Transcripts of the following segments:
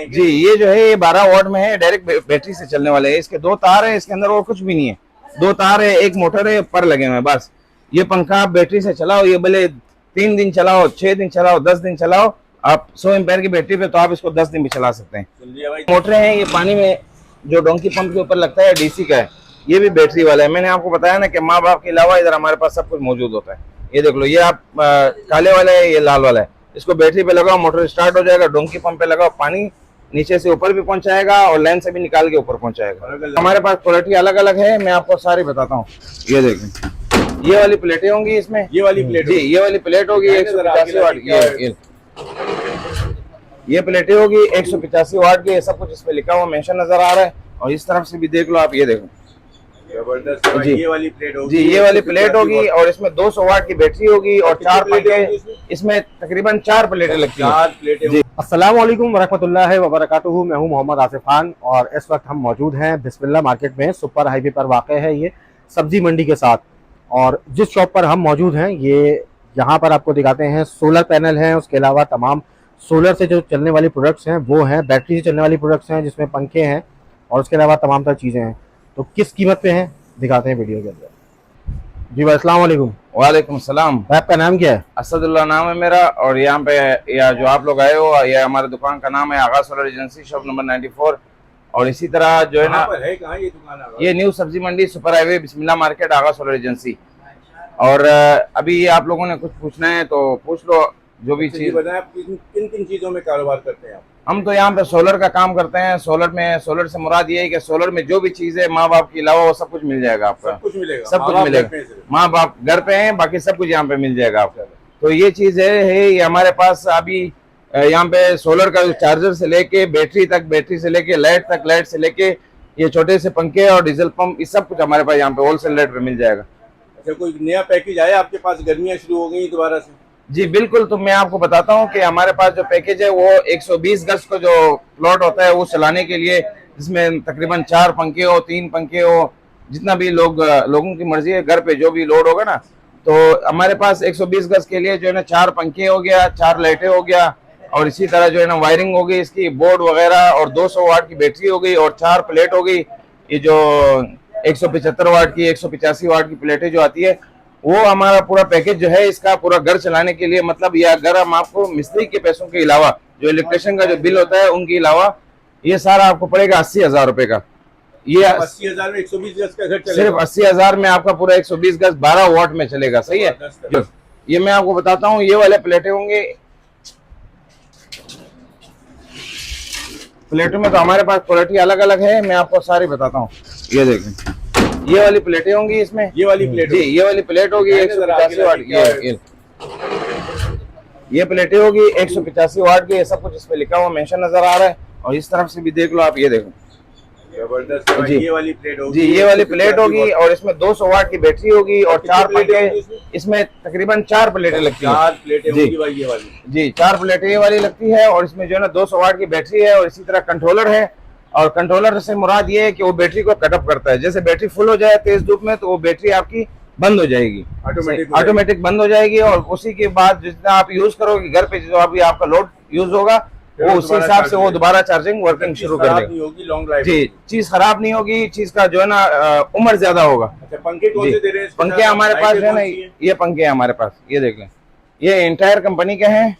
जी ये जो है ये 12 वॉट में है, डायरेक्ट बैटरी से चलने वाले है। इसके दो तार है, इसके अंदर और कुछ भी नहीं है। दो तार है, एक मोटर है, पर लगे हुए हैं बस। ये पंखा आप बैटरी से चलाओ, ये भले 3 दिन चलाओ, 6 दिन चलाओ, 10 दिन चलाओ, आप 100 एम्पेयर की बैटरी पे तो आप इसको 10 दिन भी चला सकते हैं। मोटरें हैं, ये पानी में जो डोंकी पंप के ऊपर लगता है, डीसी का है, ये भी बैटरी वाला है। मैंने आपको बताया ना कि माँ बाप के अलावा इधर हमारे पास सब कुछ मौजूद होता है। ये देख लो, ये आप काले वाला है, ये लाल वाला है। इसको बैटरी पे लगाओ, मोटर स्टार्ट हो जाएगा, डोंकी पंप पे लगाओ, पानी नीचे से ऊपर भी पहुंचाएगा और लाइन से भी निकाल के ऊपर पहुंचाएगा। हमारे पास क्वालिटी अलग अलग है, मैं आपको सारी बताता हूँ। ये देखें, ये वाली प्लेटें होंगी इसमें, ये वाली प्लेट जी, ये वाली प्लेट होगी 185 वाट। ये प्लेटें होगी 185 वाट की। सब कुछ इस पे लिखा हुआ मेंशन नजर आ रहा है। और इस तरफ से भी देख लो आप, ये देखो जबरदस्त जी। ये वाली प्लेट होगी जी, ये वाली प्लेट होगी और इसमें 200 वाट की बैटरी होगी और 4 प्लेटें, इसमें तकरीबन 4 प्लेटें लगती हैं। अस्सलाम वालेकुम वरहमतुल्लाहि वबरकातुहू। मैं हूं मोहम्मद आसिफ खान और इस वक्त हम मौजूद हैं बिस्मिल्लाह मार्केट में। सुपर हाईवे पर वाक़ है ये सब्जी मंडी के साथ। और जिस शॉप पर हम मौजूद हैं, ये यहाँ पर आपको दिखाते हैं सोलर पैनल हैं, उसके अलावा तमाम सोलर से जो चलने वाली प्रोडक्ट्स हैं वो हैं, बैटरी से चलने वाली प्रोडक्ट्स हैं जिसमें पंखे हैं और उसके अलावा तमाम तरह चीज़ें हैं। तो किस कीमत पे हैं दिखाते हैं वीडियो के अंदर। जी भाई अस्सलाम वालेकुम। वालेकुम सलाम। भाई आपका नाम क्या है? असदुल्ला नाम है मेरा। और यहाँ पे या जो आप लोग आए हो, ये हमारे दुकान का नाम है आगा सोलर एजेंसी, शॉप नंबर 94। और इसी तरह जो है ना, कहाँ ये दुकान? ये न्यू सब्जी मंडी सुपर हाईवे बिस्मिल्लाह मार्केट आगा सोलर एजेंसी। और अभी आप लोगों ने कुछ पूछना है तो पूछ लो, जो भी चीज बताएं। आप किन किन चीजों में कारोबार करते हैं आप? हम तो यहाँ पे सोलर का काम करते हैं। सोलर से मुराद ये है कि सोलर में जो भी चीज है माँ बाप के अलावा वो सब कुछ मिल जाएगा आपका। सब कुछ मिलेगा, सब कुछ मिलेगा। माँ बाप घर पे हैं, बाकी सब कुछ यहाँ पे मिल जाएगा आपका। तो ये चीज है ये हमारे पास अभी यहाँ पे सोलर का चार्जर से लेके बैटरी तक, बैटरी से लेके लाइट तक, लाइट से लेके ये छोटे से पंखे और डीजल पंप, ये सब कुछ हमारे पास यहाँ पे होलसेल रेट पे मिल जाएगा। अच्छा, कोई नया पैकेज आया आपके पास? गर्मियाँ शुरू हो गई दोबारा से? जी बिल्कुल। तो मैं आपको बताता हूँ कि हमारे पास जो पैकेज है वो 120 गज का जो प्लॉट होता है वो चलाने के लिए, जिसमें तकरीबन 4 पंखे हो, 3 पंखे हो, जितना भी लोगों की मर्जी है, घर पे जो भी लोड होगा ना, तो हमारे पास 120 गज के लिए जो है ना 4 पंखे हो गया, 4 लाइटें हो गया और इसी तरह जो है ना वायरिंग हो गई इसकी, बोर्ड वगैरह, और 200 वाट की बैटरी हो गई और 4 प्लेट हो गई। ये जो 175 वाट की, 185 वाट की प्लेटें जो आती है, वो हमारा पूरा पैकेज जो है इसका पूरा घर चलाने के लिए, मतलब ये अगर हम आपको मिस्त्री के पैसों के अलावा जो इलेक्ट्रिशियन का जो बिल होता है उनके अलावा ये सारा आपको पड़ेगा 80,000 रुपए का। ये 80,000 में 120 गज का घर चलेगा? सिर्फ 80,000 में आपका पूरा 120 गज 12 वॉट में चलेगा। सही है। ये मैं आपको बताता हूँ, ये वाले प्लेटें होंगे। प्लेटों में तो हमारे पास क्वालिटी अलग अलग है, मैं आपको सारी बताता हूँ। ये देखें, ये वाली प्लेटें होंगी इसमें, ये वाली प्लेट जी, ये वाली प्लेट होगी 185 वाट की। ये प्लेटें होगी 185 वाट की। ये सब कुछ इस पे लिखा हुआ मेंशन नजर आ रहा है। और इस तरफ से भी देख लो आप, ये देखो जबरदस्त जी। ये वाली प्लेट होगी जी, ये वाली प्लेट होगी और इसमें 200 वाट की बैटरी होगी और 4 पंखे, इसमें तकरीबन 4 प्लेटें लगती हैं। 4 प्लेटें होगी भाई ये वाली जी, 4 प्लेटें ये वाली लगती है और इसमें जो है ना 200 वाट की बैटरी है और इसी तरह कंट्रोलर है। और कंट्रोलर से मुराद ये है कि वो बैटरी को कटअप करता है। जैसे बैटरी फुल हो जाए तेज धूप में तो वो बैटरी आपकी बंद हो जाएगी, ऑटोमेटिक बंद हो जाएगी। और उसी के बाद जितना आप यूज करोगे घर पे, जो अभी आपका लोड यूज होगा, वो उसी हिसाब से वो दोबारा चार्जिंग वर्किंग शुरू कर देगा। जी, चीज खराब नहीं होगी, चीज का जो है ना उम्र ज्यादा होगा। पंखे कौन से दे रहे हैं? पंखे हमारे पास जो है ना, ये पंखे हमारे पास, ये देख लें, ये एंटायर कंपनी के हैं।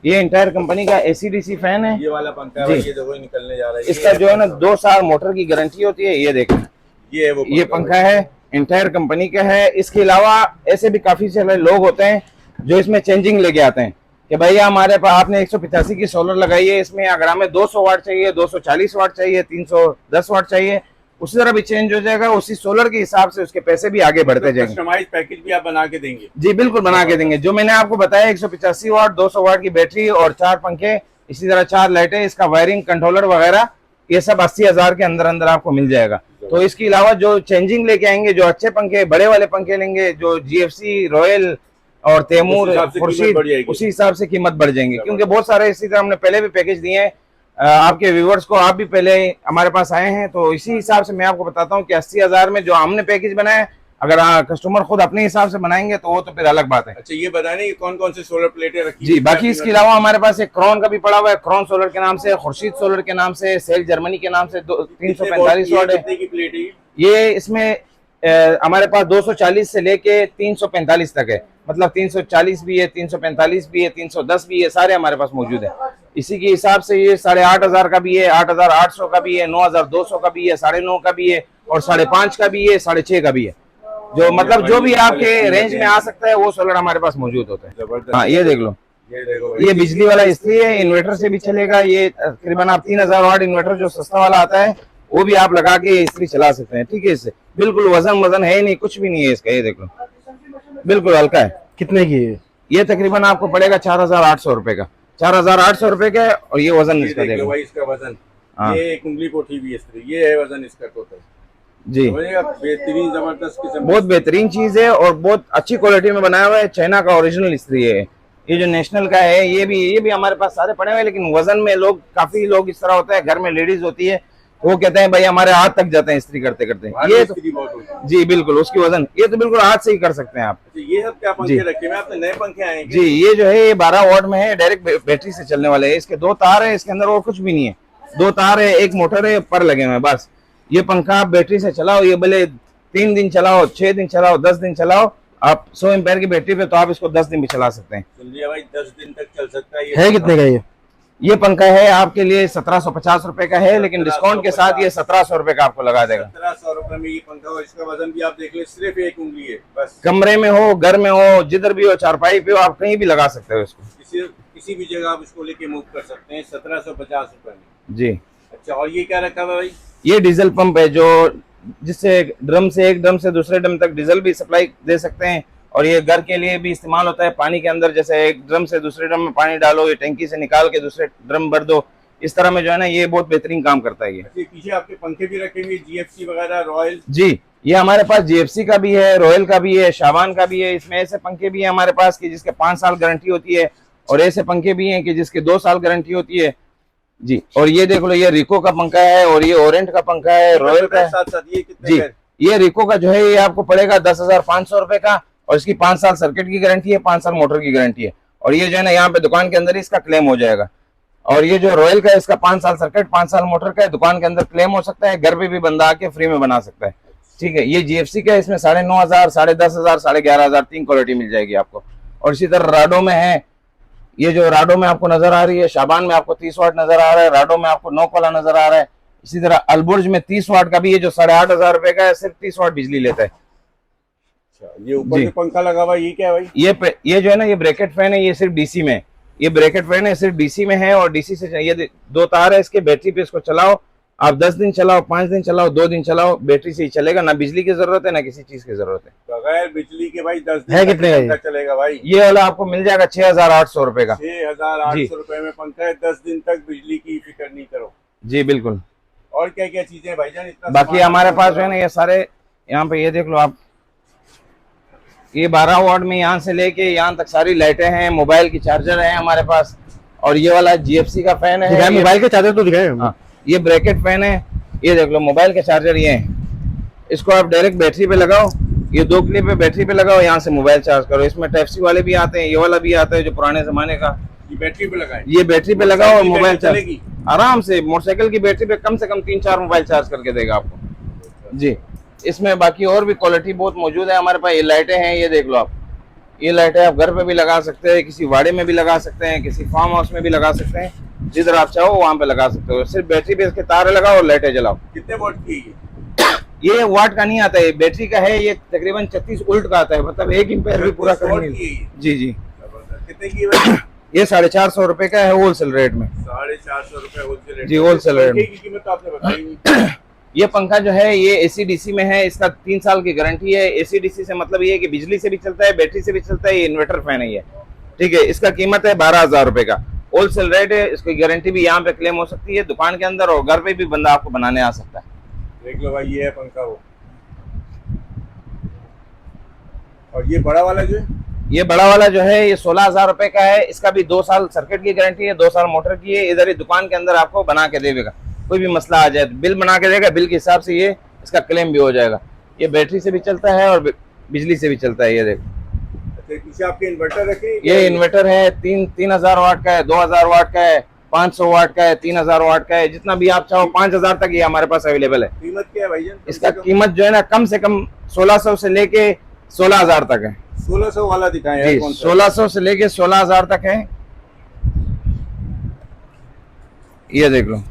ये एंटायर कंपनी का ACDC फैन है। ये वाला पंखा है, ये देखो निकलने जा रहा है। इसका जो है ना 2 साल मोटर की गारंटी होती है। ये देखें, ये पंखा है, एंटायर कंपनी का है। इसके अलावा ऐसे भी काफी सारे लोग होते हैं जो इसमें चेंजिंग लेके आते हैं कि भैया हमारे पास आपने 185 की सोलर लगाई है, इसमें अगर हमें 200 वाट चाहिए, 240 वाट चाहिए, 310 वाट चाहिए, उसी तरह भी चेंज हो जाएगा। उसी सोलर के हिसाब से उसके पैसे भी आगे बढ़ते जाएंगे। कस्टमाइज पैकेज भी आप बना के देंगे? जी बिल्कुल बना के देंगे। जो मैंने आपको बताया 185 वाट, 200 वाट की बैटरी और 4 पंखे, इसी तरह 4 लाइटें, इसका वायरिंग, कंट्रोलर वगैरह, ये सब 80,000 के अंदर अंदर आपको मिल जाएगा। तो इसके अलावा जो चेंजिंग लेके आएंगे, जो अच्छे पंखे, बड़े वाले पंखे लेंगे, जो GFC, रॉयल और तैमूर, खुर्शीद, उसी हिसाब से कीमत बढ़ जाएंगी। क्योंकि बहुत सारे इसी तरह हमने पहले भी पैकेज दिए हैं आपके व्यूवर्स को। आप भी पहले हमारे पास आए हैं, तो इसी हिसाब से मैं आपको बताता हूँ कि 80,000 में जो हमने पैकेज बनाया अगर कस्टमर खुद अपने हिसाब से बनाएंगे तो वो तो फिर अलग बात है। अच्छा, ये बताने कि कौन कौन से सोलर प्लेटें रखी जी, हैं? बाकी इसके अलावा हमारे पास एक क्रॉन का भी पड़ा हुआ है, क्रॉन सोलर के नाम से, खुर्शीद सोलर के नाम से, सेल जर्मनी के नाम से 345 वाट है। कितने की प्लेट है? ये इसमें हमारे पास 240 से लेके 345 तक है, मतलब 340 भी है, 345 भी है, 310 भी है, सारे हमारे पास मौजूद है। इसी के हिसाब से ये 8,500 का भी है, 8,800 का भी है, 9,200 का भी है, 9,500 का भी है और 5,500 का भी है, 6,500 का भी है। जो मतलब जो भी आपके रेंज में आ सकता है वो सोलर हमारे पास मौजूद होता है। जबरदस्त। हाँ, ये देख लो, ये देखो भाई, ये बिजली वाला इस्त्री है, इन्वर्टर से भी चलेगा। ये तकरीबन आप 3,000 वाट इन्वर्टर जो सस्ता वाला आता है वो भी आप लगा के इस्त्री चला सकते हैं। ठीक है, इससे बिल्कुल वजन है नहीं, कुछ भी नहीं है इसका। ये देख लो, बिल्कुल हल्का है। कितने की है? ये तकरीबन आपको पड़ेगा 4,800 रुपए का, 4,800 रुपए का। और ये वजन ये इसका देख लो देखो भाई, इसका वजन, हाँ। ये एक उंगली को उठी हुई इस्त्री, ये है वजन इसका टोटल। जी, समझिएगा, बेहतरीन जबरदस्त किस्म बहुत बेहतरीन चीज है और बहुत अच्छी क्वालिटी में बनाया हुआ है। चाइना का ओरिजिनल इस्त्री है। ये जो नेशनल का है ये भी हमारे पास सारे पड़े हुए हैं, लेकिन वजन में काफी लोग इस तरह होता है, घर में लेडीज होती है वो कहते हैं भाई हमारे हाथ तक जाते हैं इस्त्री करते करते। ये तो इस्त्री बहुत होती है। जी बिल्कुल, उसकी वजन ये तो बिल्कुल हाथ से ही कर सकते हैं आप। अच्छा, ये सब क्या जी। पंखे रखे हुए हैं आपने? नए पंखे आए हैं जी, ये जो है ये 12 वाट में है, डायरेक्ट बैटरी से चलने वाले है। इसके 2 तार है, इसके अंदर और कुछ भी नहीं है। 2 तार है, एक मोटर है, पर लगे हुए हैं बस। ये पंखा आप बैटरी से चलाओ, ये भले 3 दिन चलाओ, 6 दिन चलाओ, 10 दिन चलाओ, आप 100 एम्पेयर की बैटरी पे तो आप इसको 10 दिन भी चला सकते हैं। सुन भाई, 10 दिन तक चल सकता है। है कितने का ये पंखा है आपके लिए 1,750 रुपए का है, लेकिन डिस्काउंट के साथ ये 1,700 रुपए का आपको लगा देगा। 1,700 रुपए में ये पंखा, और इसका वजन भी आप देख ले, सिर्फ एक उंगली है बस। कमरे में हो, घर में हो, जिधर भी हो, चारपाई पे हो, आप कहीं भी लगा सकते हो इसको। किसी भी जगह आप इसको लेके मूव कर सकते हैं 1,750 रुपए में। जी। अच्छा, और ये क्या रखा हुआ है भाई? ये डीजल पंप है, जो जिससे एक ड्रम से दूसरे ड्रम तक डीजल भी सप्लाई दे सकते हैं, और ये घर के लिए भी इस्तेमाल होता है। पानी के अंदर जैसे एक ड्रम से दूसरे ड्रम में पानी डालो, ये टंकी से निकाल के दूसरे ड्रम भर दो, इस तरह में जो है ना ये बहुत बेहतरीन काम करता है। ये पीछे आपके पंखे भी रखे हुए, जीएफसी वगैरह, रॉयल। जी, ये हमारे पास जीएफसी का भी है, रॉयल का भी है, शाबान का भी है। इसमें ऐसे पंखे भी है हमारे पास कि जिसके 5 साल गारंटी होती है, और ऐसे पंखे भी हैं कि जिसके 2 साल गारंटी होती है। जी, और ये देख लो, ये रिको का पंखा है, और ये ओरेंट का पंखा है, रॉयल का है। साथ साथ ये कितने जी, का है? ये रिको का जो है ये आपको पड़ेगा 10,500 रुपए का, और इसकी 5 साल सर्किट की गारंटी है, 5 साल मोटर की गारंटी है। और ये जो है ना यहाँ पे दुकान के अंदर ही इसका क्लेम हो जाएगा। और ये जो रॉयल का है, इसका 5 साल सर्किट, 5 साल मोटर का है, दुकान के अंदर क्लेम हो सकता है, घर पे भी बंदा आके फ्री में बना सकता है। ठीक है, ये जीएफसी का है, इसमें 9,500, 10,500, 11,500 3 क्वालिटी मिल जाएगी आपको। और इसी तरह राडो में है, ये जो राडो में आपको नजर आ रही है, शाबान में आपको 30 वाट नजर आ रहा है, राडो में आपको 9 वाला नजर आ रहा है। इसी तरह अलबुर्ज में 30 वाट का भी है, जो 8,500 रुपए का है, सिर्फ 30 वाट बिजली लेता है। ये ऊपर जो पंखा लगा हुआ है, ये क्या है भाई? ये जो है ना, ये ब्रैकेट फैन है, ये सिर्फ डीसी में है। ये ब्रैकेट फैन है, सिर्फ डीसी में है, और डीसी से ये 2 तार है इसके, बैटरी पे इसको चलाओ आप, 10 दिन चलाओ, 5 दिन चलाओ, 2 दिन चलाओ, बैटरी से ही चलेगा। ना बिजली की जरूरत है, ना किसी चीज की जरूरत है। बगैर बिजली के भाई 10 दिन है कितने का तक चलेगा भाई? ये वाला आपको मिल जाएगा 6,800 रुपए का। 6,800 रुपए में पंखा है, 10 दिन तक बिजली की फिक्र नहीं करो। जी बिल्कुल। और क्या क्या चीजें भाईजान? इतना बाकी हमारे पास जो है ना ये सारे, यहाँ पे ये देख लो आप, ये 12 वाट में यहाँ से लेके यहाँ तक सारी लाइटें हैं, मोबाइल की चार्जर है हमारे पास। और ये वाला जीएफसी का फैन है, मोबाइल के चार्जर तो दिखाए। हाँ, ये ब्रैकेट फैन है, ये देख लो, मोबाइल के चार्जर ये है। इसको आप डायरेक्ट बैटरी पे लगाओ, ये 2 क्लिप पे बैटरी पे लगाओ, यहाँ से मोबाइल चार्ज करो। इसमें टाइप सी वाले भी आते हैं, ये वाला भी आता है जो पुराने जमाने का। ये बैटरी पे लगाए, ये बैटरी पे लगाओ और मोबाइल चार्ज चलेगी आराम से। मोटरसाइकिल की बैटरी पे कम से कम 3-4 मोबाइल चार्ज करके देगा आपको। जी, इसमें बाकी और भी क्वालिटी बहुत मौजूद है हमारे पास। ये लाइटें हैं, ये देख लो आप, ये लाइटें आप घर पे भी लगा सकते हैं, किसी वाड़े में भी लगा सकते हैं, किसी फार्म हाउस में भी लगा सकते हैं, जिधर आप चाहो वहां पे लगा सकते हो। सिर्फ बैटरी पे इसके तार लगाओ और लाइटें जलाओ। कितने वोल्ट की ये वाट का नहीं आता है, बैटरी का है। ये तकरीबन 36 वोल्ट का आता है, मतलब 1 एम्पीयर भी पूरा करने। जी जी। कितने की है? ये 450 रुपए का है होलसेल रेट में। 450 रुपए होलसेल रेट? जी, होलसेल रेट में। की कीमत तो आपने बताई नहीं। ये पंखा जो है ये एसी डीसी में है, इसका 3 साल की गारंटी है। एसी डीसी से मतलब ये है कि बिजली से भी चलता है, बैटरी से भी चलता है। ये इन्वर्टर फैन है ये। ठीक है, इसका कीमत है 12,000 रुपए का, होलसेल रेट है। इसकी गारंटी भी यहाँ पे क्लेम हो सकती है दुकान के अंदर, और घर पे भी बंदा आपको बनाने आ सकता है। देख लो भाई, ये है पंखा वो। और ये बड़ा वाला जो है, ये बड़ा वाला जो है ये 16,000 रुपए का है। इसका भी 2 साल सर्किट की गारंटी है, 2 साल मोटर की है। इधर ही दुकान के अंदर आपको बना के देगा, कोई भी मसला आ जाए तो बिल बना के देगा, बिल के हिसाब से ये इसका क्लेम भी हो जाएगा। ये बैटरी से भी चलता है और बिजली से भी चलता है। ये देखो, अच्छा, पीछे आपके इन्वर्टर रखे हैं? ये इन्वर्टर है, 3000 वाट का है, 2000 वाट का है, 500 वाट का है, 3000 वाट का है, जितना भी आप चाहो 5000 तक ये हमारे पास अवेलेबल है। कीमत क्या है भाईजान? इसका कीमत जो है ना कम से कम 1600 से लेके 16000 तक है 1600 वाला दिखाएं जी। यार, कौन सा? 1600 से लेके 16000 तक है। ये देख लो,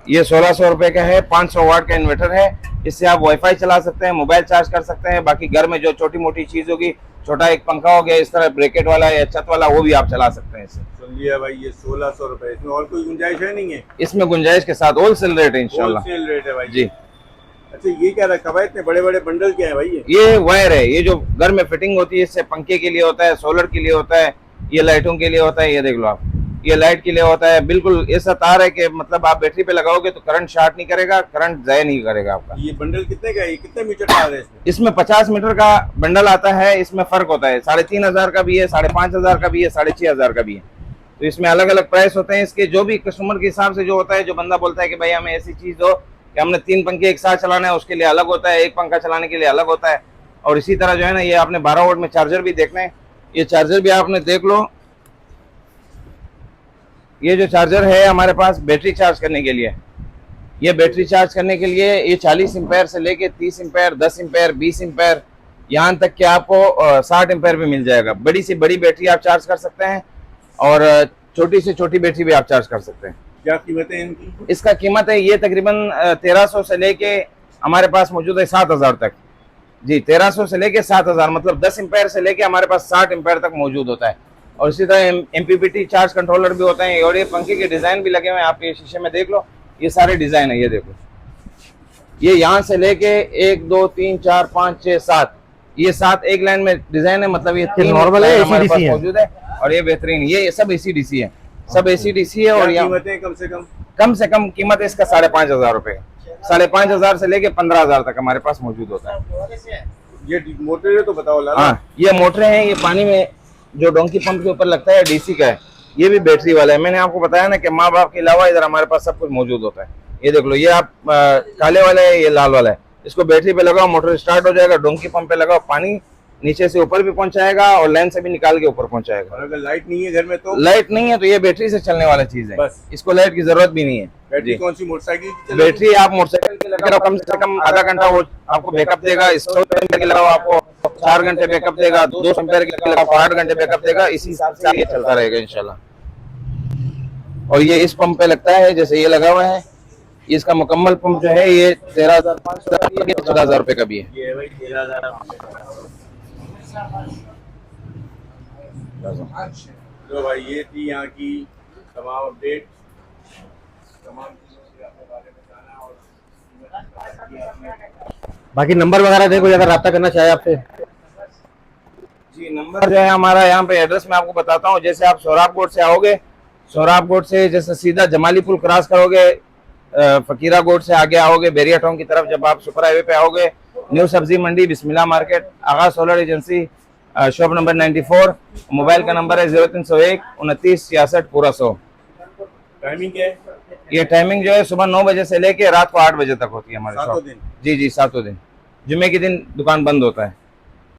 ये 1600 रुपए का है, 500 वाट का इन्वर्टर है। इससे आप वाईफाई चला सकते हैं, मोबाइल चार्ज कर सकते हैं, बाकी घर में जो छोटी मोटी चीज होगी, छोटा एक पंखा हो गया इस तरह ब्रैकेट वाला या छत वाला, वो भी आप चला सकते हैं इससे। सुन लिया भाई, ये 1600 रुपए, इसमें और कोई गुंजाइश है? नहीं है, इसमें गुंजाइश के साथ होलसेल रेट है इंशाल्लाह होलसेल रेट है भाई जी। अच्छा, ये क्या रखा भाई, इतने बड़े बड़े बंडल क्या है भाई? ये वायर है, ये जो घर में फिटिंग होती है, इससे पंखे के लिए होता है, सोलर के लिए होता है, ये लाइटों के लिए होता है। ये देख लो आप, ये लाइट के लिए होता है। बिल्कुल ऐसा तार है कि मतलब आप बैटरी पे लगाओगे तो करंट शॉर्ट नहीं करेगा, करंट जाया नहीं करेगा आपका। ये बंडल कितने का है? ये कितने मीटर का है इसमें? इसमें 50 मीटर का बंडल आता है। इसमें फर्क होता है, 3500 का भी है, 5500 का भी है, 6500 का भी है। तो इसमें अलग अलग प्राइस होते हैं इसके, जो भी कस्टमर के हिसाब से जो होता है। जो बंदा बोलता है कि भाई हमें ऐसी चीज दो कि हमने 3 पंखे एक साथ चलाना है, उसके लिए अलग होता है, एक पंखा चलाने के लिए अलग होता है। और इसी तरह जो है ना, ये आपने 12 वोल्ट में चार्जर भी देखना है, ये चार्जर भी आपने देख लो। ये जो चार्जर है हमारे पास बैटरी चार्ज करने के लिए, ये बैटरी चार्ज करने के लिए ये 40 एम्पेयर से लेके 30 एम्पेयर, 10 एम्पेयर, 20 एम्पेयर, यहाँ तक कि आपको 60 एम्पेयर भी मिल जाएगा। बड़ी से बड़ी बैटरी आप चार्ज कर सकते हैं और छोटी से छोटी बैटरी भी आप चार्ज कर सकते हैं। क्या कीमत है इनकी? इसका कीमत है ये तकरीबन 1300 से लेके हमारे पास मौजूद है 7000 तक जी। 1300 से लेके 7000, मतलब 10 एम्पेयर से लेके हमारे पास 60 एम्पेयर तक मौजूद होता है। और इसी तरह MPPT चार्ज कंट्रोलर भी होते हैं। और ये पंखे के डिजाइन भी लगे हुए हैं, आप ये शीशे में देख लो, ये सारे डिजाइन है। ये देखो, ये यहाँ से लेके 1 2 3 4 5 6 7, ये 7 एक लाइन में डिजाइन है, मतलब ये 3 नॉर्मल है, हमारे पास ACDC है मौजूद है। और ये बेहतरीन, ये सब ACDC है, सब ACDC है। और क्या यहाँ कीमत है कम से कम? कीमत है इसका 5500 रुपए, 5500 से लेके 15000 तक हमारे पास मौजूद होता है। ये मोटर है तो बताओ लाला। हाँ, ये मोटरें हैं, ये पानी में जो डोंकी पंप के ऊपर लगता है, DC का है। ये भी बैटरी वाला है। मैंने आपको बताया ना कि माँ बाप के अलावा इधर हमारे पास सब कुछ मौजूद होता है। ये देख लो, ये आप काले वाला है, ये लाल वाला है। इसको बैटरी पे लगाओ, मोटर स्टार्ट हो जाएगा, डोंकी पंप पे लगाओ, पानी नीचे से ऊपर भी पहुंचाएगा और लाइन से भी निकाल के ऊपर पहुंचाएगा। और अगर लाइट नहीं है घर में तो? लाइट नहीं है तो ये बैटरी से चलने वाला चीज है, बस। इसको लाइट की जरूरत भी नहीं है। बैटरी जी। कौन सी, मोटरसाइकिल की चलेगी? बैटरी आप मोटरसाइकिल की लगाओ, कम से कम आधा घंटा वो आपको बैकअप देगा। 100 एम्पेयर की लगाओ, आपको 4 घंटे बैकअप देगा। 200 एम्पेयर की लगाओ, 8 घंटे बैकअप देगा। इसी हिसाब से ये चलता रहेगा इंशाल्लाह। और ये इस पंप पे लगता है, जैसे ये लगा हुआ है, इसका मुकम्मल पंप जो है ये 13500 का, 14000 रुपए का भी है। ये भाई 13000। तो भाई ये थी यहाँ की तमाम अपडेट, तमाम चीज़ों के बारे में जाना। और बाकी नंबर वगैरह देखो, अगर रब्ता करना चाहे आपसे। जी, नंबर जो है हमारा यहाँ पे, एड्रेस मैं आपको बताता हूँ। जैसे आप सोहराब कोट से आओगे, सोहराब कोट से जैसे सीधा जमाली पुल क्रॉस करोगे, फकीरा कोट से आगे आओगे बेरिया टाउन की तरफ, जब आप सुपर हाईवे पे आओगे, न्यू सब्जी मंडी, Bismillah market, Agha solar agency, shop number 94। Mobile का नंबर है 0301 29 66 पूरा 100। टाइमिंग क्या है? ये टाइमिंग जो है सुबह 9 बजे से लेके रात को 8 बजे तक होती है हमारे सातों शॉप। दिन? जी, सातों दिन। जुम्मे के दिन दुकान बंद होता है।